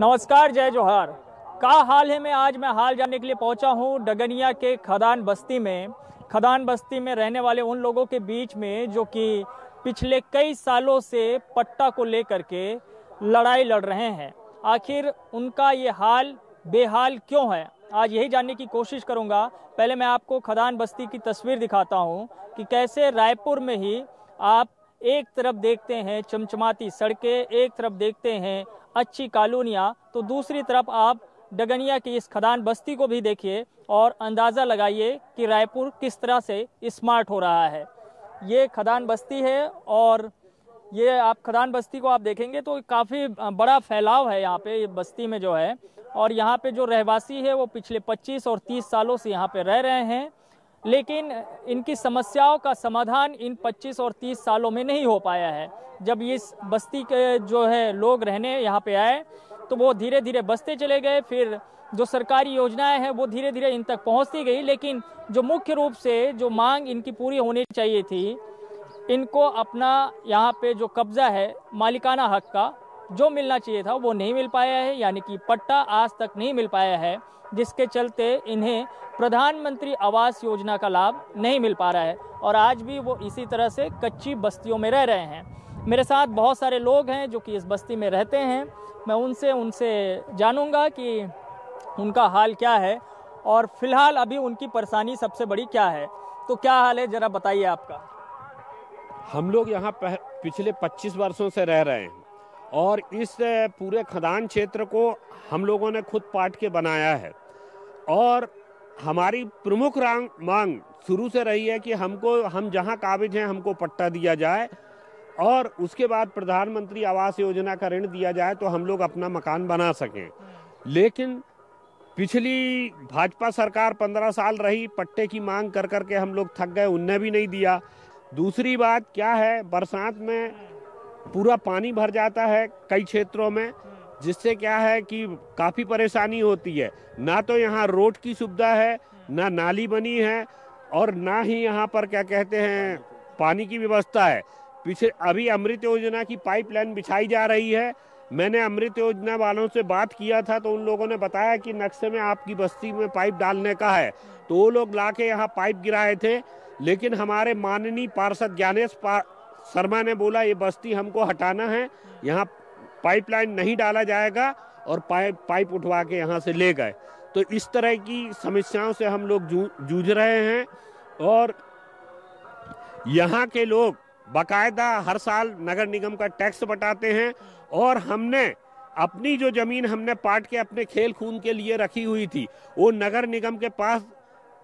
नमस्कार, जय जोहार। का हाल है। मैं हाल जानने के लिए पहुंचा हूं डगनिया के खदान बस्ती में रहने वाले उन लोगों के बीच में जो कि पिछले कई सालों से पट्टा को लेकर के लड़ाई लड़ रहे हैं। आखिर उनका ये हाल बेहाल क्यों है, आज यही जानने की कोशिश करूंगा। पहले मैं आपको खदान बस्ती की तस्वीर दिखाता हूं कि कैसे रायपुर में ही आप एक तरफ देखते हैं चमचमाती सड़कें, एक तरफ देखते हैं अच्छी कॉलोनियाँ, तो दूसरी तरफ आप डगनिया की इस खदान बस्ती को भी देखिए और अंदाज़ा लगाइए कि रायपुर किस तरह से स्मार्ट हो रहा है। ये खदान बस्ती है और ये आप खदान बस्ती को आप देखेंगे तो काफ़ी बड़ा फैलाव है यहाँ पे, ये बस्ती में जो है। और यहाँ पे जो रहवासी है वो पिछले 25 और 30 सालों से यहाँ पे रह रहे हैं, लेकिन इनकी समस्याओं का समाधान इन 25 और 30 सालों में नहीं हो पाया है। जब इस बस्ती के जो है लोग रहने यहाँ पे आए तो वो धीरे धीरे बसते चले गए, फिर जो सरकारी योजनाएं हैं वो धीरे धीरे इन तक पहुँचती गई, लेकिन जो मुख्य रूप से जो मांग इनकी पूरी होनी चाहिए थी, इनको अपना यहाँ पे जो कब्जा है मालिकाना हक का जो मिलना चाहिए था वो नहीं मिल पाया है, यानी कि पट्टा आज तक नहीं मिल पाया है, जिसके चलते इन्हें प्रधानमंत्री आवास योजना का लाभ नहीं मिल पा रहा है और आज भी वो इसी तरह से कच्ची बस्तियों में रह रहे हैं। मेरे साथ बहुत सारे लोग हैं जो कि इस बस्ती में रहते हैं, मैं उनसे जानूंगा कि उनका हाल क्या है और फिलहाल अभी उनकी परेशानी सबसे बड़ी क्या है। तो क्या हाल है, जरा बताइए आपका। हम लोग यहाँ पिछले 25 वर्षों से रह रहे हैं और इस पूरे खदान क्षेत्र को हम लोगों ने खुद पाट के बनाया है और हमारी प्रमुख मांग शुरू से रही है कि हम जहाँ काबिज हैं हमको पट्टा दिया जाए और उसके बाद प्रधानमंत्री आवास योजना का ऋण दिया जाए तो हम लोग अपना मकान बना सकें। लेकिन पिछली भाजपा सरकार 15 साल रही, पट्टे की मांग कर करके हम लोग थक गए, उनने भी नहीं दिया। दूसरी बात क्या है, बरसात में पूरा पानी भर जाता है कई क्षेत्रों में, जिससे क्या है कि काफ़ी परेशानी होती है। ना तो यहाँ रोड की सुविधा है, ना नाली बनी है और ना ही यहाँ पर क्या कहते हैं पानी की व्यवस्था है। पीछे अभी अमृत योजना की पाइपलाइन बिछाई जा रही है। मैंने अमृत योजना वालों से बात किया था तो उन लोगों ने बताया कि नक्शे में आपकी बस्ती में पाइप डालने का है, तो वो लोग लाके यहाँ पाइप गिराए थे। लेकिन हमारे माननीय पार्षद ज्ञानेश शर्मा ने बोला ये बस्ती हमको हटाना है, यहाँ पाइपलाइन नहीं डाला जाएगा और पाइप उठवा के यहाँ से ले गए। तो इस तरह की समस्याओं से हम लोग जूझ रहे हैं और यहाँ के लोग बाकायदा हर साल नगर निगम का टैक्स बटाते हैं और हमने अपनी जो जमीन हमने पाट के अपने खेल खून के लिए रखी हुई थी, वो नगर निगम के पास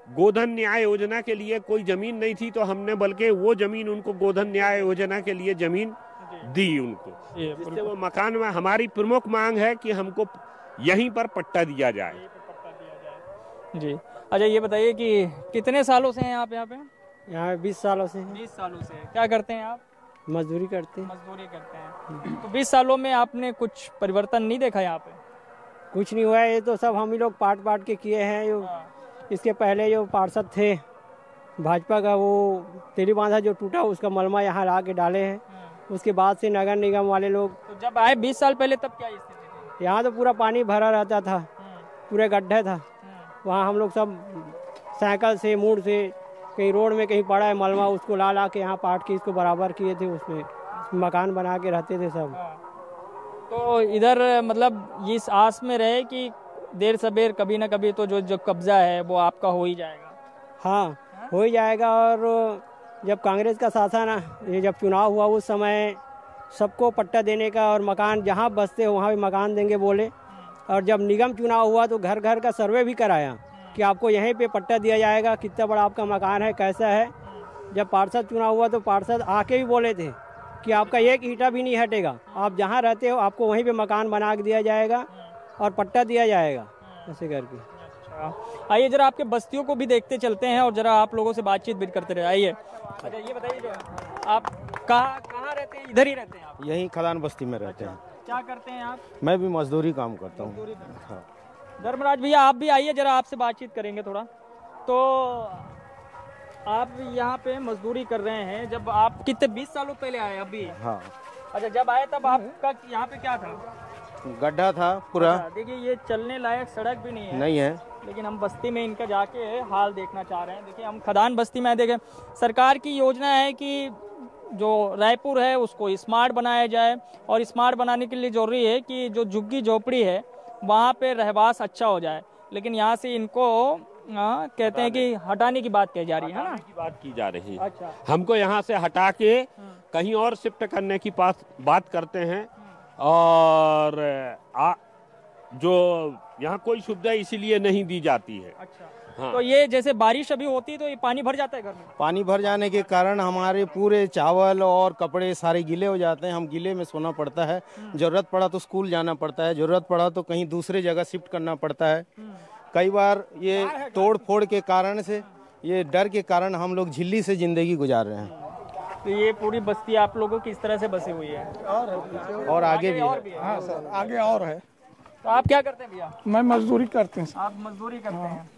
गोधन न्याय योजना के लिए कोई जमीन नहीं थी, तो हमने बल्कि वो जमीन उनको गोधन न्याय योजना के लिए जमीन दी उनको, जिससे वो मकान में। हमारी प्रमुख मांग है कि हमको यहीं पर पट्टा दिया जाए। जी अच्छा, ये बताइए कि कितने सालों से हैं आप यहाँ पे? यहाँ 20 सालों से। 20 सालों से। क्या करते हैं आप? मजदूरी करते हैं। मजदूरी करते हैं। तो 20 सालों में आपने कुछ परिवर्तन नहीं देखा यहाँ पे? कुछ नहीं हुआ है, ये तो सब हम ही लोग पाट के किए हैं। इसके पहले जो पार्षद थे भाजपा का, वो तेली बांधा जो टूटा उसका मलमा यहाँ ला के डाले हैं। उसके बाद से नगर निगम वाले लोग तो जब आए 20 साल पहले तब क्या स्थिति थी? यहाँ तो पूरा पानी भरा रहता था, पूरे गड्ढे था। वहाँ हम लोग सब साइकिल से मूड से कहीं रोड में कहीं पड़ा है मलमा, उसको ला के यहाँ पाट के इसको बराबर किए थे, उसमें मकान बना के रहते थे सब। तो इधर मतलब इस आस में रहे कि देर सबेर कभी ना कभी तो जो कब्जा है वो आपका हो ही जाएगा। हाँ, हो ही जाएगा। और जब कांग्रेस का शासन, ये जब चुनाव हुआ उस समय सबको पट्टा देने का और मकान जहाँ बसते हो वहाँ भी मकान देंगे बोले। और जब निगम चुनाव हुआ तो घर घर का सर्वे भी कराया कि आपको यहीं पे पट्टा दिया जाएगा, कितना बड़ा आपका मकान है, कैसा है। जब पार्षद चुनाव हुआ तो पार्षद आके भी बोले थे कि आपका एक ईंटा भी नहीं हटेगा, आप जहाँ रहते हो आपको वहीं पे मकान बना के दिया जाएगा और पट्टा दिया जाएगा, ऐसे करके। अच्छा, आइए जरा आपके बस्तियों को भी देखते चलते हैं और जरा आप लोगों से बातचीत भी करते रहे। आइए। अच्छा, ये बताइए जो आप कहाँ रहते हैं? इधर ही रहते हैं आप? यहीं खदान बस्ती में रहते हैं। क्या करते हैं आप? मैं भी मजदूरी काम करता हूँ। हाँ। धर्मराज भैया आप भी आइए, जरा आपसे बातचीत करेंगे थोड़ा। तो आप यहाँ पे मजदूरी कर रहे हैं, जब आप कितने 20 सालों पहले आए अभी? हाँ। अच्छा, जब आए तब आपका यहाँ पे क्या था? गड्ढा था पूरा। देखिए ये चलने लायक सड़क भी नहीं है। नहीं है। लेकिन हम बस्ती में इनका जाके हाल देखना चाह रहे हैं। देखिए हम खदान बस्ती में देखें, सरकार की योजना है कि जो रायपुर है उसको स्मार्ट बनाया जाए, और स्मार्ट बनाने के लिए जरूरी है कि जो झुग्गी झोपड़ी है वहाँ पे रहवास अच्छा हो जाए। लेकिन यहाँ से इनको कहते हैं कि हटाने की बात कही जा रही है ना, की बात की जा रही है। अच्छा, हमको यहाँ से हटा के कहीं और शिफ्ट करने की बात करते हैं, और जो यहाँ कोई सुविधा इसीलिए नहीं दी जाती है। अच्छा। हाँ। तो ये जैसे बारिश अभी होती है तो ये पानी भर जाता है घर में? पानी भर जाने के कारण हमारे पूरे चावल और कपड़े सारे गीले हो जाते हैं। हम गीले में सोना पड़ता है। जरूरत पड़ा तो स्कूल जाना पड़ता है, जरूरत पड़ा तो कहीं दूसरे जगह शिफ्ट करना पड़ता है। कई बार ये तोड़ फोड़ के कारण से, ये डर के कारण हम लोग झिल्ली से जिंदगी गुजार रहे हैं। तो ये पूरी बस्ती आप लोगों की इस तरह से बसी हुई है? और आगे भी है। हाँ सर, आगे और है। तो आप क्या करते हैं भैया? मैं मजदूरी करते हैं। आप मजदूरी करते हैं।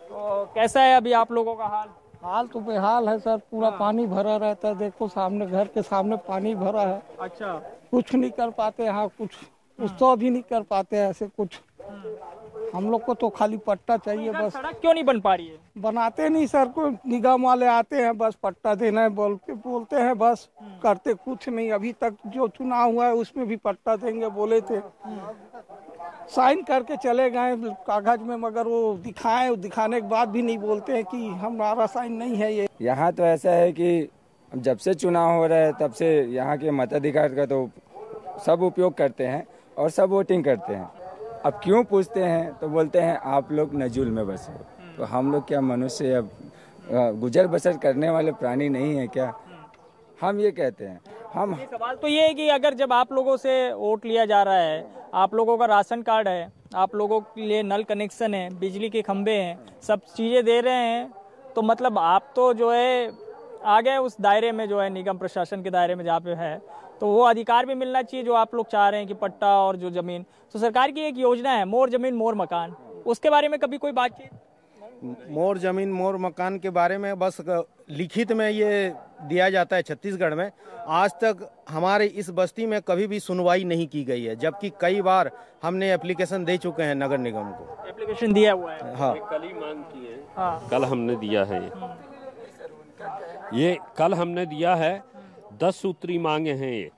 तो कैसा है अभी आप लोगों का हाल? हाल तो बेहाल है सर, पूरा पानी भरा रहता है। देखो सामने, घर के सामने पानी भरा है। अच्छा। कुछ नहीं कर पाते यहाँ, कुछ तो भी नहीं कर पाते ऐसे कुछ। हम लोग को तो खाली पट्टा चाहिए बस। सड़क क्यों नहीं बन पा रही है? बनाते नहीं सर, कोई निगम वाले आते हैं बस पट्टा देना है बोलते हैं बस, करते कुछ नहीं। अभी तक जो चुनाव हुआ है उसमें भी पट्टा देंगे बोले थे, साइन करके चले गए कागज में, मगर वो दिखाने के बाद भी नहीं बोलते हैं कि हमारा साइन नहीं है ये। यहाँ तो ऐसा है कि जब से चुनाव हो रहा है तब से यहाँ के मताधिकार का तो सब उपयोग करते हैं और सब वोटिंग करते हैं। अब क्यों पूछते हैं तो बोलते हैं आप लोग नजूल में बसे हो। तो हम लोग क्या मनुष्य अब गुजर बसर करने वाले प्राणी नहीं है क्या? हम ये कहते हैं। हम सवाल तो ये है कि अगर जब आप लोगों से वोट लिया जा रहा है, आप लोगों का राशन कार्ड है, आप लोगों के लिए नल कनेक्शन है, बिजली के खंभे हैं, सब चीज़ें दे रहे हैं, तो मतलब आप तो जो है आ गए उस दायरे में जो है निगम प्रशासन के दायरे में जहाँ पे है, तो वो अधिकार भी मिलना चाहिए जो आप लोग चाह रहे हैं कि पट्टा और जो जमीन। तो सरकार की एक योजना है मोर जमीन मोर मकान, उसके बारे में कभी कोई बातचीत? मोर जमीन मोर मकान के बारे में बस लिखित में ये दिया जाता है छत्तीसगढ़ में। आज तक हमारे इस बस्ती में कभी भी सुनवाई नहीं की गई है, जबकि कई बार हमने एप्लीकेशन दे चुके हैं नगर निगम को। एप्लीकेशन दिया हुआ है? हाँ, कल ही मांग की है। हाँ। कल हमने दिया है ये कल हमने दिया है 10 सूत्री मांगे हैं ये।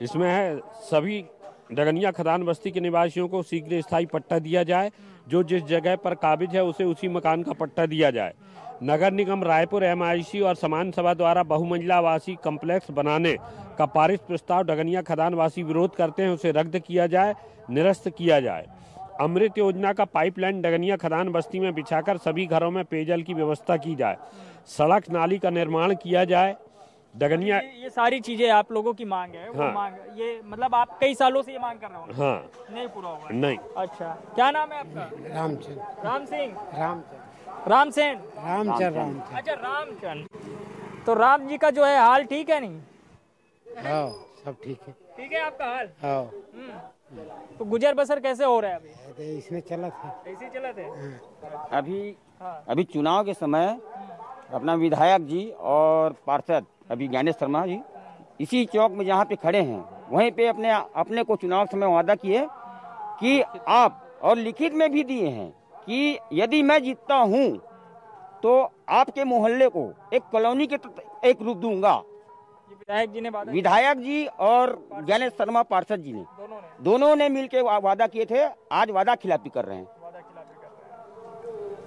इसमें है सभी डगनिया खदान बस्ती के निवासियों को शीघ्र स्थायी पट्टा दिया जाए, जो जिस जगह पर काबिज है उसे उसी मकान का पट्टा दिया जाए। नगर निगम रायपुर MIC और समान सभा द्वारा बहुमंजिला आवासीय कम्प्लेक्स बनाने का पारित प्रस्ताव डगनिया खदान वासी विरोध करते हैं, उसे रद्द किया जाए, निरस्त किया जाए। अमृत योजना का पाइपलाइन डगनिया खदान बस्ती में बिछाकर सभी घरों में पेयजल की व्यवस्था की जाए। सड़क नाली का निर्माण किया जाए। डगनिया ये सारी चीजें आप लोगों की मांग है। वो हाँ। मांग ये मतलब आप कई सालों से ये मांग कर रहे हो? हाँ। नहीं पूरा हुआ है? नहीं। अच्छा, क्या नाम है आपका? रामचंद। राम सिंह? रामचंद। रामसेन? रामचंद। अच्छा, रामचंद। तो राम जी का जो है हाल ठीक है नहीं? हाँ सब ठीक है। ठीक है आपका हाल? हाँ। तो गुजर बसर कैसे हो रहा है अभी? इसमें चला था। ऐसे ही चला थे? अभी चुनाव के समय अपना विधायक जी और पार्षद अभी ज्ञानेश शर्मा जी इसी चौक में जहाँ पे खड़े हैं, वहीं पे अपने को चुनाव समय वादा किए कि आप, और लिखित में भी दिए हैं कि यदि मैं जीतता हूँ तो आपके मोहल्ले को एक कॉलोनी के एक रूप दूंगा। ये विधायक जी ने वादा? विधायक जी और ज्ञानेश शर्मा पार्षद जी ने दोनों ने मिलकर वादा किए थे, आज वादा खिलाफी कर रहे हैं।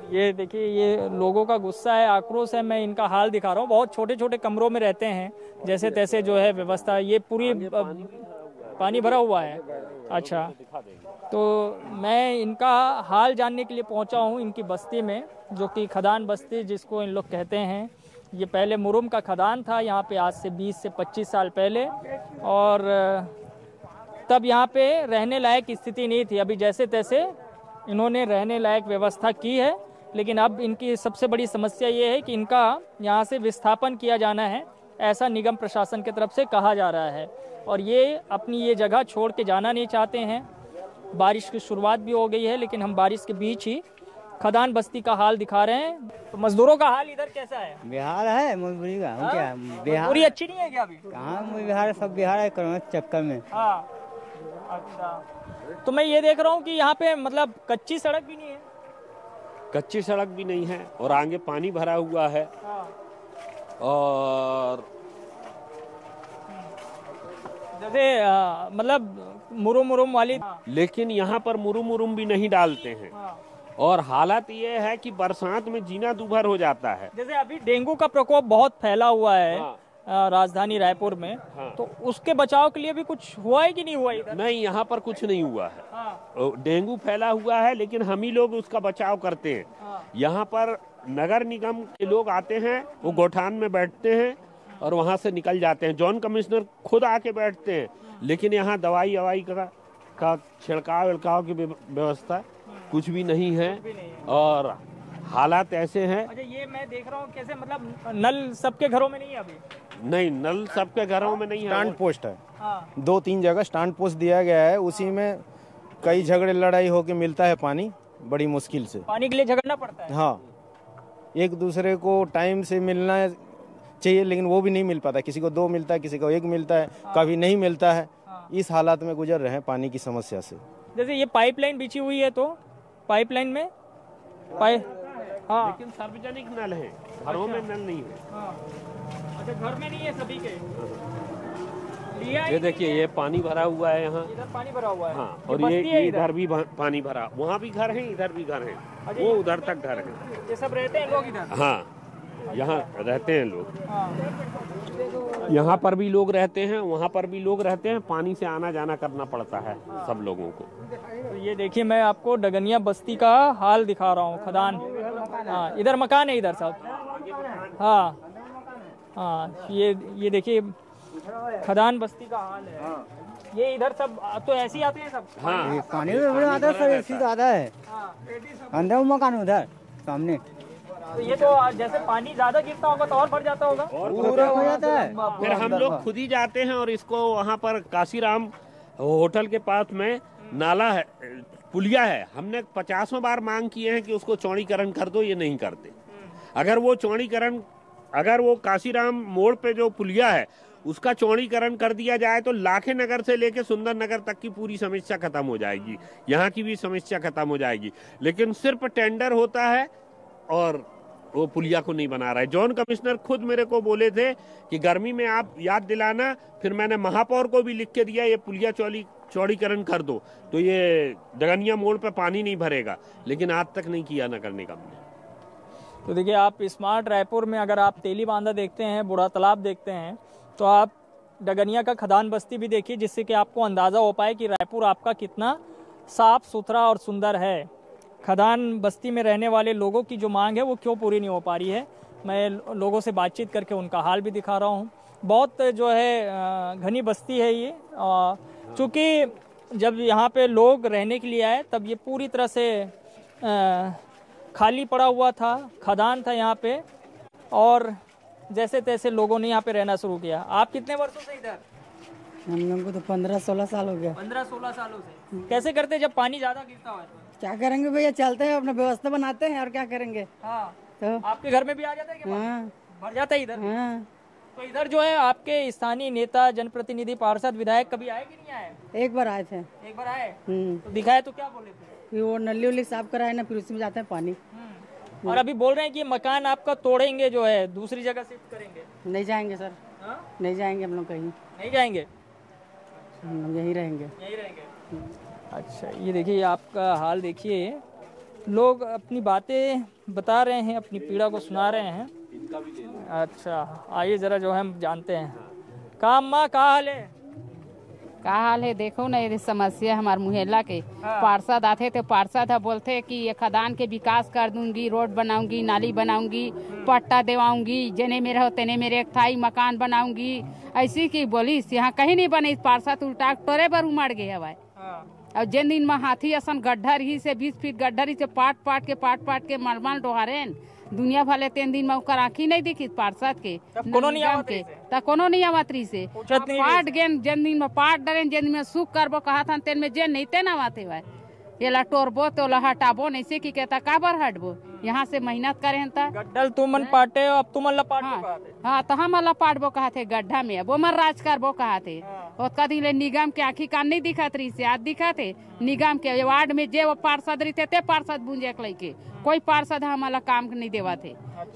ये देखिए, ये लोगों का गुस्सा है, आक्रोश है। मैं इनका हाल दिखा रहा हूँ। बहुत छोटे छोटे कमरों में रहते हैं, जैसे तैसे जो है व्यवस्था। ये पूरी पानी भरा हुआ है। अच्छा, तो मैं इनका हाल जानने के लिए पहुंचा हूँ इनकी बस्ती में, जो कि खदान बस्ती जिसको इन लोग कहते हैं। ये पहले मुरुम का खदान था यहाँ पे, आज से 20 से 25 साल पहले, और तब यहाँ पे रहने लायक स्थिति नहीं थी। अभी जैसे तैसे इन्होंने रहने लायक व्यवस्था की है, लेकिन अब इनकी सबसे बड़ी समस्या ये है कि इनका यहाँ से विस्थापन किया जाना है, ऐसा निगम प्रशासन की तरफ से कहा जा रहा है। और ये अपनी ये जगह छोड़ के जाना नहीं चाहते हैं। बारिश की शुरुआत भी हो गई है, लेकिन हम बारिश के बीच ही खदान बस्ती का हाल दिखा रहे हैं। तो मजदूरों का हाल इधर कैसा है? बिहार है मजबूरी का। हम क्या बिहार पूरी अच्छी नहीं है क्या अभी? कहाँ बिहार, सब बिहार है कोरोना के चक्कर में। हाँ, अच्छा, तो मैं ये देख रहा हूँ कि यहाँ पे मतलब कच्ची सड़क भी नहीं है। कच्ची सड़क भी नहीं है और आगे पानी भरा हुआ है। हाँ। और जैसे मतलब मुरुम वाली। लेकिन यहाँ पर मुरुम भी नहीं डालते हैं। हाँ। और हालत ये है कि बरसात में जीना दूभर हो जाता है। जैसे अभी डेंगू का प्रकोप बहुत फैला हुआ है। हाँ। राजधानी रायपुर में। हाँ। तो उसके बचाव के लिए भी कुछ हुआ है कि नहीं हुआ इधर? नहीं, यहाँ पर कुछ नहीं हुआ है। हाँ। डेंगू फैला हुआ है लेकिन हम ही लोग उसका बचाव करते हैं। हाँ। यहाँ पर नगर निगम के लोग आते हैं, वो गोठान में बैठते हैं और वहाँ से निकल जाते हैं। जॉन कमिश्नर खुद आके बैठते हैं, लेकिन यहाँ दवाई का छिड़काव विड़काव की व्यवस्था कुछ भी नहीं है। और हालात ऐसे हैं। अच्छा, ये मैं देख रहा हूँ कैसे मतलब नल सबके घरों में नहीं है अभी? नहीं, नल सबके घरों में नहीं है। स्टैंड पोस्ट है। हाँ। 2-3 जगह स्टैंड पोस्ट दिया गया है, उसी में कई झगड़े लड़ाई होके मिलता है पानी बड़ी मुश्किल से। पानी के लिए झगड़ना पड़ता है। हाँ, एक दूसरे को टाइम से मिलना चाहिए लेकिन वो भी नहीं मिल पाता। किसी को 2 मिलता है, किसी को 1 मिलता है। हाँ। कभी नहीं मिलता है। हाँ। इस हालात में गुजर रहे हैं पानी की समस्या से। जैसे ये पाइपलाइन बिछी हुई है, तो पाइपलाइन में हाँ, लेकिन सार्वजनिक नल है, घरों में नल नहीं है। हाँ। अच्छा, घर में नहीं है सभी के। ये देखिए, ये पानी भरा हुआ है यहाँ। इधर पानी भरा हुआ है। हाँ, और ये इधर भी पानी भरा, वहाँ भी घर है, इधर भी घर है, वो उधर तक घर है। ये सब रहते हैं लोग इधर? हाँ, यहाँ रहते हैं लोग। हाँ। यहाँ पर भी लोग रहते हैं, वहाँ पर भी लोग रहते हैं। पानी से आना जाना करना पड़ता है सब लोगों को। तो ये देखिए, मैं आपको डगनिया बस्ती का हाल दिखा रहा हूँ। खदान। हाँ, इधर मकान है इधर साहब। हाँ हाँ, ये देखिए खदान बस्ती का हाल है। ये इधर सब तो ऐसे ही आते हैं सब। हाँ, पानी में आता है सर, ऐसी ज्यादा है। अंदर मकान उधर सामने। तो ये तो जैसे पानी ज्यादा गिरता होगा तो और भर जाता होगा। और पूरा हो जाता है। फिर हम लोग खुद ही जाते हैं और इसको वहाँ पर काशीराम होटल के पास में नाला है, पुलिया है। हमने 50 बार मांग किए हैं कि उसको चौड़ीकरण कर दो, ये नहीं करते। अगर वो काशीराम मोड़ पे जो पुलिया है उसका चौड़ीकरण कर दिया जाए तो लाखे नगर से लेके सुंदर नगर तक की पूरी समस्या खत्म हो जाएगी, यहाँ की भी समस्या खत्म हो जाएगी। लेकिन सिर्फ टेंडर होता है और वो पुलिया को नहीं बना रहा है। जॉन कमिश्नर खुद मेरे को बोले थे कि गर्मी में आप याद दिलाना, फिर मैंने महापौर को भी लिख के दिया ये पुलिया चौड़ीकरण कर दो, तो ये डगनिया मोड़ पे पानी नहीं भरेगा। लेकिन आज तक नहीं किया नगर निगम ने। तो देखिए, आप स्मार्ट रायपुर में अगर आप तेली बांधा देखते हैं, बूढ़ा तालाब देखते हैं, तो आप डगनिया का खदान बस्ती भी देखिए, जिससे कि आपको अंदाज़ा हो पाए कि रायपुर आपका कितना साफ सुथरा और सुंदर है। खदान बस्ती में रहने वाले लोगों की जो मांग है वो क्यों पूरी नहीं हो पा रही है, मैं लोगों से बातचीत करके उनका हाल भी दिखा रहा हूँ। बहुत जो है घनी बस्ती है ये, चूँकि जब यहाँ पे लोग रहने के लिए आए तब ये पूरी तरह से खाली पड़ा हुआ था, खदान था यहाँ पे, और जैसे तैसे लोगों ने यहाँ पे रहना शुरू किया। आप कितने वर्षों से इधर? हम लोगों को तो 15-16 साल हो गया। 15-16 सालों से। कैसे करते जब पानी ज्यादा गिरता है? क्या करेंगे भैया, चलते हैं, अपना व्यवस्था बनाते हैं और क्या करेंगे। हाँ। तो आपके घर में भी आ जाता है क्या? हाँ। भर जाता है इधर? हाँ। तो इधर जो है आपके स्थानीय नेता, जनप्रतिनिधि, पार्षद, विधायक कभी आए कि नहीं आए? एक बार आए थे। एक बार आए? तो दिखाए तो क्या बोले थे? फिर वो नली उली साफ कराए ना, फिर उसी में जाते हैं पानी। और अभी बोल रहे हैं कि मकान आपका तोड़ेंगे, जो है दूसरी जगह शिफ्ट करेंगे। नहीं जाएंगे सर। हाँ? नहीं जाएंगे हम लोग कहीं। नहीं जाएंगे, हम लोग यहीं रहेंगे। यहीं रहेंगे। अच्छा, ये देखिए आपका हाल देखिए, लोग अपनी बातें बता रहे हैं, अपनी पीड़ा को सुना रहे हैं। अच्छा, आइए जरा जो है हम जानते हैं। का अम्मा, का हाल है? का हाल है? देखो ना, ये समस्या हमारे मुहल्ला के। पार्षद आते थे, पार्षद है बोलते कि ये खदान के विकास कर दूंगी, रोड बनाऊंगी, नाली बनाऊंगी, पट्टा दिवाऊंगी, जने मेरे हो तेने मेरे एक थाई मकान बनाऊंगी, ऐसी की बोलिस। यहाँ कहीं नहीं बने। पार्षद उल्टा टोरे पर उमड़ गए हवा। और जिन दिन में हाथी असन गड्ढा रही से 20 फीट गड्ढा रही से पाट के मलमल डोहारे दुनिया भले 3 दिन में ओकर आँखी नहीं दिखी पार्षद के, कोनो नहीं आवतरी से पाट गेन जिन दिन में पाट डरे, जिन दिन में सुख करबो कहा था तेन में जेन नहीं तेना आते हुआ ये ला टोरबो तो ला हटाबो नहीं से की कहता काबर हटबो, यहाँ से मेहनत करे गड्ढल तुमन पाटे, अब तुमन ला पाट। हाँ, तो हम ला पाटबो कहा थे गड्ढा में, अब मन राज करबो कहा थे। उसका दिन निगम के आखिर कान नहीं दिखा रही से आज दिखा थे निगम के वार्ड में जे पार्षद रहते थे पार्षद बूंजे के कोई पार्षद हमारा काम नहीं देवा थे।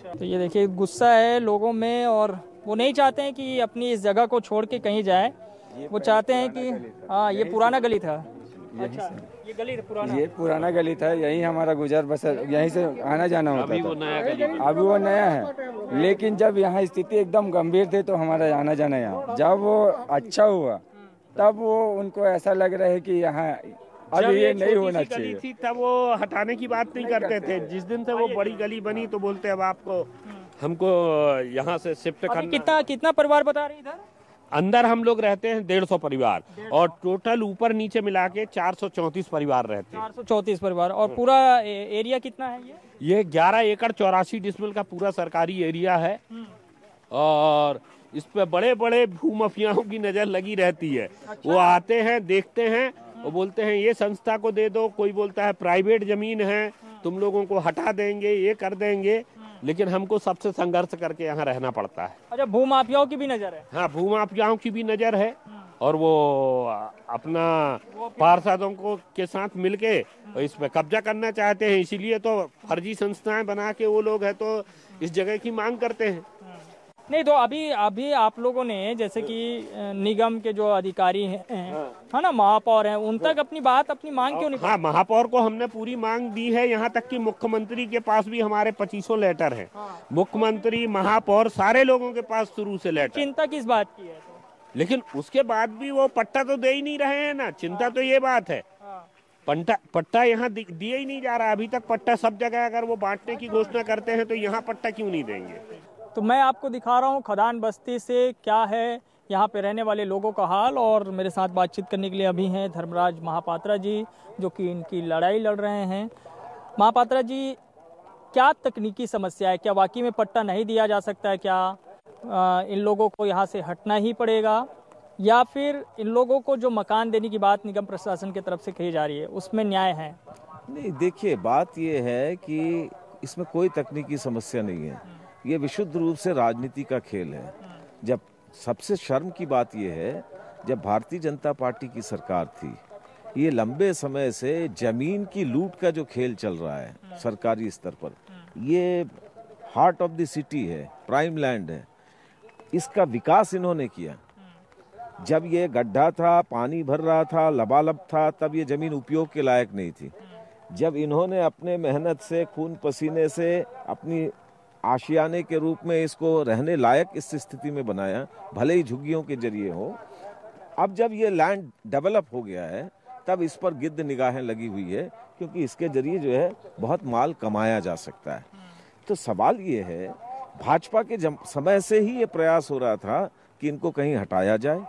तो ये देखिए गुस्सा है लोगों में और वो नहीं चाहते हैं कि अपनी इस जगह को छोड़ के कहीं जाए। वो चाहते हैं कि हाँ ये पुराना गली था। अच्छा ये गली पुराना, ये पुराना गली था, यही हमारा गुजर बसर यहीं से आना जाना होता था। अभी वो नया है, लेकिन जब यहाँ स्थिति एकदम गंभीर थी तो हमारा आना जाना यहाँ, जब वो अच्छा हुआ तब वो उनको ऐसा लग रहा है कि यहाँ अब ये नहीं होना चाहिए। तब वो हटाने की बात नहीं करते थे। जिस दिन से वो बड़ी गली बनी तो बोलते अब आपको हमको यहाँ से शिफ्ट करना। कितना परिवार बता रही इधर? अंदर हम लोग रहते हैं 150 परिवार और टोटल ऊपर नीचे मिला के 434 परिवार रहते हैं। 434 परिवार। और पूरा एरिया कितना है ये 11 एकड़ 84 डिसमिल का पूरा सरकारी एरिया है और इस पे बड़े बड़े भूमाफियाओं की नजर लगी रहती है। अच्छा। वो आते हैं देखते हैं वो बोलते हैं ये संस्था को दे दो, कोई बोलता है प्राइवेट जमीन है तुम लोगों को हटा देंगे ये कर देंगे, लेकिन हमको सबसे संघर्ष करके यहाँ रहना पड़ता है। अच्छा भूमाफियाओं की भी नजर है? हाँ भूमाफियाओं की भी नजर है और वो अपना पार्षदों को के साथ मिलके इस पे कब्जा करना चाहते हैं, इसीलिए तो फर्जी संस्थाएं बना के वो लोग है तो इस जगह की मांग करते हैं। नहीं तो अभी आप लोगों ने जैसे कि निगम के जो अधिकारी हैं है ना महापौर हैं उन तक अपनी मांग क्यों नहीं? हाँ महापौर को हमने पूरी मांग दी है, यहाँ तक कि मुख्यमंत्री के पास भी हमारे 2500 लेटर हैं। मुख्यमंत्री महापौर सारे लोगों के पास शुरू से लेटर। चिंता किस बात की है? लेकिन उसके बाद भी वो पट्टा तो दे ही नहीं रहे हैं ना। चिंता तो ये बात है पट्टा यहाँ दिया ही नहीं जा रहा अभी तक। पट्टा सब जगह अगर वो बांटने की घोषणा करते हैं तो यहाँ पट्टा क्यों नहीं देंगे? तो मैं आपको दिखा रहा हूँ खदान बस्ती से क्या है यहाँ पे रहने वाले लोगों का हाल। और मेरे साथ बातचीत करने के लिए अभी हैं धर्मराज महापात्रा जी जो कि इनकी लड़ाई लड़ रहे हैं। महापात्रा जी क्या तकनीकी समस्या है? क्या वाकई में पट्टा नहीं दिया जा सकता है? क्या इन लोगों को यहाँ से हटना ही पड़ेगा या फिर इन लोगों को जो मकान देने की बात निगम प्रशासन की तरफ से कही जा रही है उसमें न्याय है? नहीं देखिए बात ये है कि इसमें कोई तकनीकी समस्या नहीं है, ये विशुद्ध रूप से राजनीति का खेल है। जब सबसे शर्म की बात यह है जब भारतीय जनता पार्टी की सरकार थी ये लंबे समय से जमीन की लूट का जो खेल चल रहा है सरकारी स्तर पर, ये हार्ट ऑफ द सिटी है, प्राइम लैंड है, इसका विकास इन्होंने किया। जब ये गड्ढा था पानी भर रहा था लबालब था तब ये जमीन उपयोग के लायक नहीं थी। जब इन्होंने अपने मेहनत से खून पसीने से अपनी आशियाने के रूप में इसको रहने लायक इस स्थिति में बनाया, भले ही झुग्गियों के जरिए हो। अब जब ये लैंड डेवलप हो गया है तब इस पर गिद्ध निगाहें लगी हुई है क्योंकि इसके जरिए जो है बहुत माल कमाया जा सकता है। तो सवाल ये है भाजपा के समय से ही ये प्रयास हो रहा था कि इनको कहीं हटाया जाए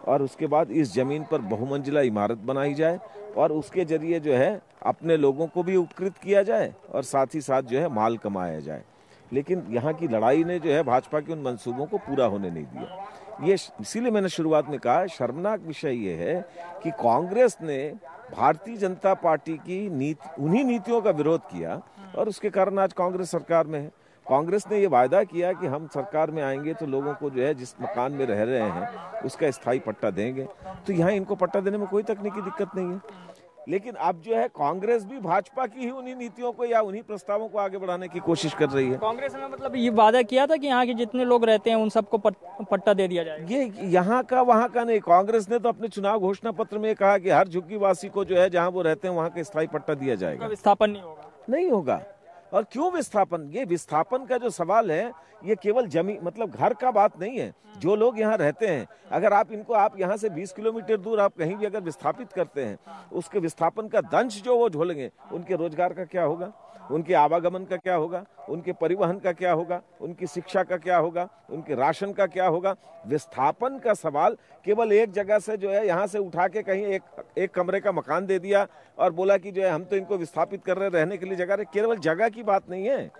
और उसके बाद इस जमीन पर बहुमंजिला इमारत बनाई जाए और उसके जरिए जो है अपने लोगों को भी उपकृत किया जाए और साथ ही साथ जो है माल कमाया जाए। लेकिन यहाँ की लड़ाई ने जो है भाजपा के उन मंसूबों को पूरा होने नहीं दिया। ये इसीलिए मैंने शुरुआत में कहा शर्मनाक विषय ये है कि कांग्रेस ने भारतीय जनता पार्टी की उन्हीं नीतियों का विरोध किया और उसके कारण आज कांग्रेस सरकार में है। कांग्रेस ने ये वायदा किया कि हम सरकार में आएंगे तो लोगों को जो है जिस मकान में रह रहे हैं उसका स्थायी पट्टा देंगे। तो यहाँ इनको पट्टा देने में कोई तकनीकी दिक्कत नहीं है। लेकिन अब जो है कांग्रेस भी भाजपा की ही उन्हीं नीतियों को या उन्हीं प्रस्तावों को आगे बढ़ाने की कोशिश कर रही है। कांग्रेस ने मतलब ये वादा किया था कि यहाँ के जितने लोग रहते हैं उन सबको पट्टा दे दिया जाएगा। ये यहाँ का वहाँ का नहीं, कांग्रेस ने तो अपने चुनाव घोषणा पत्र में कहा कि हर झुग्गी वासी को जो है जहाँ वो रहते हैं वहाँ का स्थायी पट्टा दिया जाएगा। विस्थापन नहीं होगा? नहीं होगा। और क्यों विस्थापन? ये विस्थापन का जो सवाल है ये केवल जमीन मतलब घर का बात नहीं है। जो लोग यहाँ रहते हैं अगर आप यहाँ से 20 किलोमीटर दूर आप कहीं भी अगर विस्थापित करते हैं उसके विस्थापन का दंश जो वो झोलेंगे, उनके रोजगार का क्या होगा, उनके आवागमन का क्या होगा, उनके परिवहन का क्या होगा, उनकी शिक्षा का क्या होगा, उनके राशन का क्या होगा। विस्थापन का सवाल केवल एक जगह से जो है यहाँ से उठा के कहीं एक कमरे का मकान दे दिया और बोला कि जो है हम तो इनको विस्थापित कर रहे हैं, रहने के लिए जगह, केवल जगह की बात नहीं है,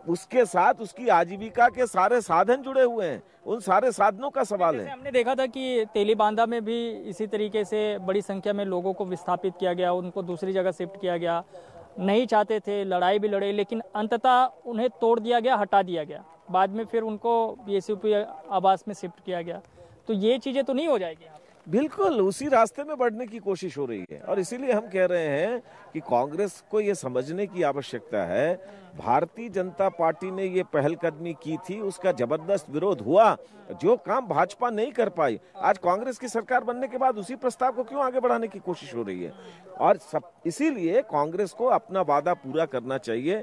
उसके साथ उसकी आजीविका के सारे साधन जुड़े हुए हैं, उन सारे साधनों का सवाल है। हमने देखा था कि तेलीबांधा में भी इसी तरीके से बड़ी संख्या में लोगों को विस्थापित किया गया, उनको दूसरी जगह शिफ्ट किया गया। नहीं चाहते थे, लड़ाई भी लड़े, लेकिन अंततः उन्हें तोड़ दिया गया, हटा दिया गया। बाद में फिर उनको बीएसयूपी आवास में शिफ्ट किया गया। तो ये चीजें तो नहीं हो जाएगी? बिल्कुल उसी रास्ते में बढ़ने की कोशिश हो रही है। और इसीलिए हम कह रहे हैं कि कांग्रेस को ये समझने की आवश्यकता है, भारतीय जनता पार्टी ने ये पहलकदमी की थी, उसका जबरदस्त विरोध हुआ, जो काम भाजपा नहीं कर पाई, आज कांग्रेस की सरकार बनने के बाद उसी प्रस्ताव को क्यों आगे बढ़ाने की कोशिश हो रही है। और सब इसीलिए कांग्रेस को अपना वादा पूरा करना चाहिए।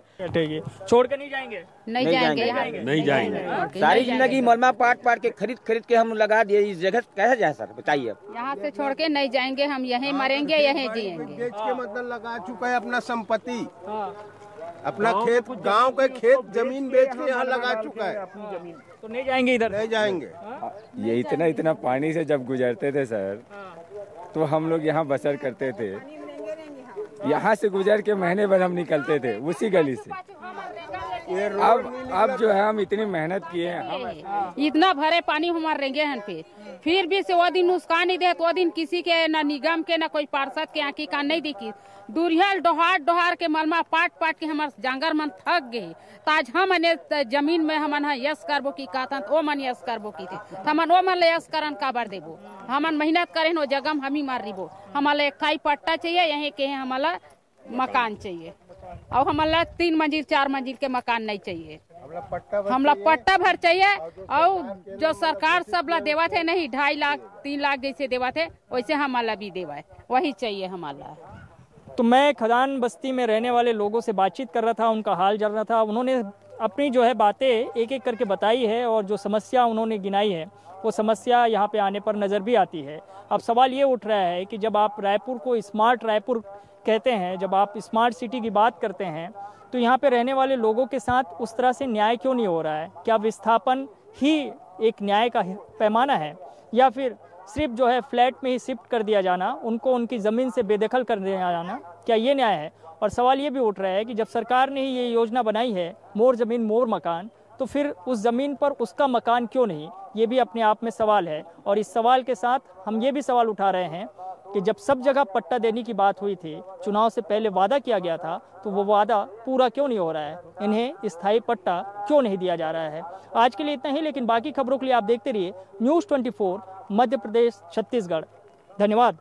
छोड़ के नहीं जाएंगे, नहीं जाएंगे, नहीं जाएंगे। सारी जिंदगी मरमा पाट के खरीद के हम लगा दिए, इस जगह कैसे जाए सर, बताइए। यहाँ से छोड़ के नहीं जाएंगे, हम यहीं मरेंगे, यहीं जिएंगे। बेच के मतलब लगा चुका है अपना संपत्ति, अपना खेत, गांव के खेत जमीन बेच के यहाँ लगा चुका है। तो नहीं जाएंगे, इधर नहीं जाएंगे। ये इतना पानी से जब गुजरते थे सर, तो हम लोग यहाँ बसर करते थे। यहाँ से गुजर के महीने भर हम निकलते थे उसी गली से। अब जो है हम इतनी मेहनत किए हैं, इतना भरे पानी हमारे रेंगे हैं पे, फिर भी से वो दिन नुकसान नहीं दे, तो वो दिन किसी के न निगम के न कोई पार्षद के आँखी का नहीं दिखी। दूरियल डोहार के मलमा पाट के हमारे जांगर मन थक गए। ताज हम जमीन में हमन यस करबो की कहता, ओ मन यस करबो की थे, हमन ओ मन यस करन काबर देबो, हमन मेहनत करें नो जगह हम ही मार रिबो। हमारे खाई पट्टा चाहिए, यहीं के हमारा मकान चाहिए, और हमारा 3 मंजिल 4 मंजिल के मकान नहीं चाहिए, हमला पट्टा भर चाहिए। और जो सरकार सब ला देवा थे नहीं, 2.5 लाख 3 लाख जैसे देवा थे, वैसे हमारा भी देवा है, वही चाहिए हमारा। तो मैं खदान बस्ती में रहने वाले लोगों से बातचीत कर रहा था, उनका हाल जान रहा था। उन्होंने अपनी जो है बातें एक एक करके बताई है, और जो समस्या उन्होंने गिनाई है वो समस्या यहाँ पे आने पर नज़र भी आती है। अब सवाल ये उठ रहा है कि जब आप रायपुर को स्मार्ट रायपुर कहते हैं, जब आप स्मार्ट सिटी की बात करते हैं, तो यहाँ पे रहने वाले लोगों के साथ उस तरह से न्याय क्यों नहीं हो रहा है? क्या विस्थापन ही एक न्याय का पैमाना है, या फिर सिर्फ जो है फ्लैट में ही शिफ्ट कर दिया जाना, उनको उनकी ज़मीन से बेदखल कर दिया जाना, क्या ये न्याय है? और सवाल ये भी उठ रहा है कि जब सरकार ने ही ये योजना बनाई है मोर ज़मीन मोर मकान, तो फिर उस ज़मीन पर उसका मकान क्यों नहीं? ये भी अपने आप में सवाल है। और इस सवाल के साथ हम ये भी सवाल उठा रहे हैं कि जब सब जगह पट्टा देने की बात हुई थी, चुनाव से पहले वादा किया गया था, तो वो वादा पूरा क्यों नहीं हो रहा है? इन्हें स्थायी पट्टा क्यों नहीं दिया जा रहा है? आज के लिए इतना ही, लेकिन बाकी खबरों के लिए आप देखते रहिए News 24 मध्य प्रदेश छत्तीसगढ़। धन्यवाद।